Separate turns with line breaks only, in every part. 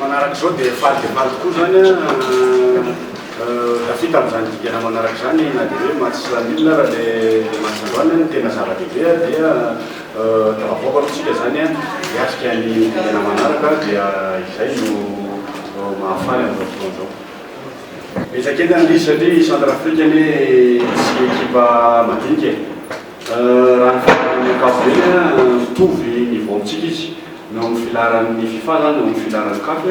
manaraka zao dia faly tokoa zany tafita amin'izany dikana manaraka zany na dia hoe mahatsisan'olona raha le mahatsandroany ny tena zava-dehibe dia tavavoaka alohatsika zany hiatrika ny dikana manaraka dia izay no mahafaly amin'izao fotoana zao. Etsakety an'ilay satria Centrafrique ane tsy ekipa madinika raha ny ankapobeny mitovy niveau amintsika izy no amin'ny filaran'ny FIFA zany no amin'ny filaran'ny CAF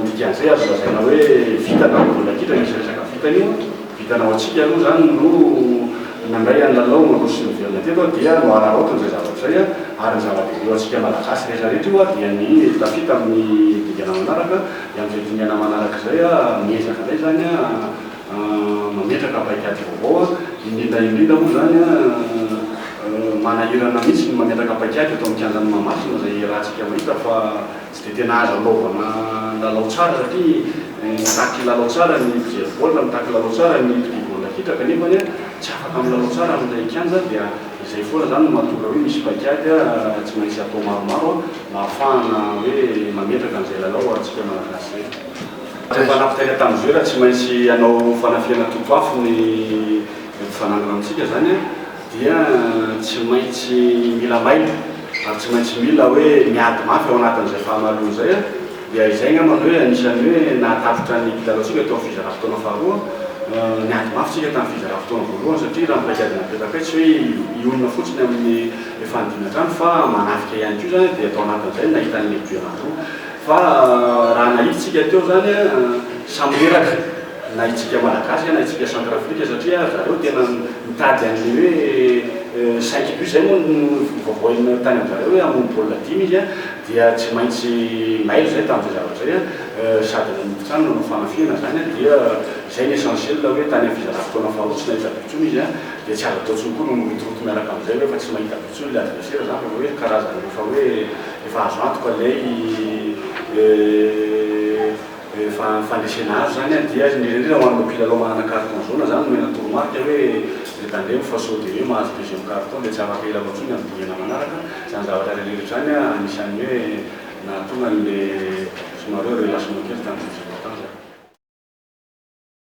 dikan'izay azo lazaina hoe vitanao bola kitra misy resaka vitany io vitanao atsika aloha zany no nandray any lalao maroso sy mivelona teto dia no araroatiny zay zavatra zay ary ny zava-dehibe eo atsika malagasy rehetrarehetra io dia ny tafita amin'ny dingana manaraka dia amin'izay dingana manaraka zay miezaka indray zany mametraka paikady vaovao indrindra moa zany manahirana mihitsy ny mametraka paikady eto amin'ny kianjany mamasina zay rahantsika mahita fa tsy dia tena azo anaovana lalao tsara satria mitaky lalao tsara ny mpijery baolina mitaky lalao tsara ny mpidi baolina kitra kanefa tsy afaka amin'ny lalao tsara amin'ilay kianja dia izay foana zany no mahatonga hoe misy paikady tsy maintsy atao maromaro mba ahafahana hoe mametraka an'izay lalao atsika malagasy zay. Rehefa nampitaina tamin'izay raha tsy maintsy anao fanafiana totoafo ny fananana amintsika zany dia tsy maintsy mila maina ary tsy maintsy mila hoe miady mafy ao anatin'izay fahamalona zay dia izay ngamba hoe anisany hoe nahatafitra ny mpidalaotsika teo amin'ny fizara-fotoana faharoa niady mafy tsika tamin'ny fizara-fotoana voalohany satria raha mipaikady napetaka tsy hoe ionona fotsiny amin'ny fanidina trano fa manafika ihany koa zany dia atao anatin'izay nahitan'ny lehibe anankiroa fa raha nahitsika teo zany samy leraka na itsika malagasy na itsika Centrafrique satria zareo tena mitady an'le hoe 5 but zay moa vaovaoina tany amin'izareo hoe hamono baolina 5 izy dia tsy maintsy mailo zay tamin'izay zavatra zay sady nanipotrano no fanafiana zany dia zay ny essentiel hoe tany amin'ny fizara-fotoana faharoa tsy nahita bitsony izy dia tsy azo atao tsony koa no mirotoroto miaraka amin'izay hoe fa tsy mahita bitsony le adversaire zany hoe karazana rehefa hoe efa azo antoka lay fandresena azo zany dia nirindrina ho an'no mpilalao manana carton jaune zany mena toromarika hoe retandremo fa sao dia hoe mahazo deuxième carton dia tsy afaka ela loatsony amin'ny dingana manaraka zany zavatra rehetra zany anisan'ny hoe nahatonga an'le somary hoe relation kely tamin'izay.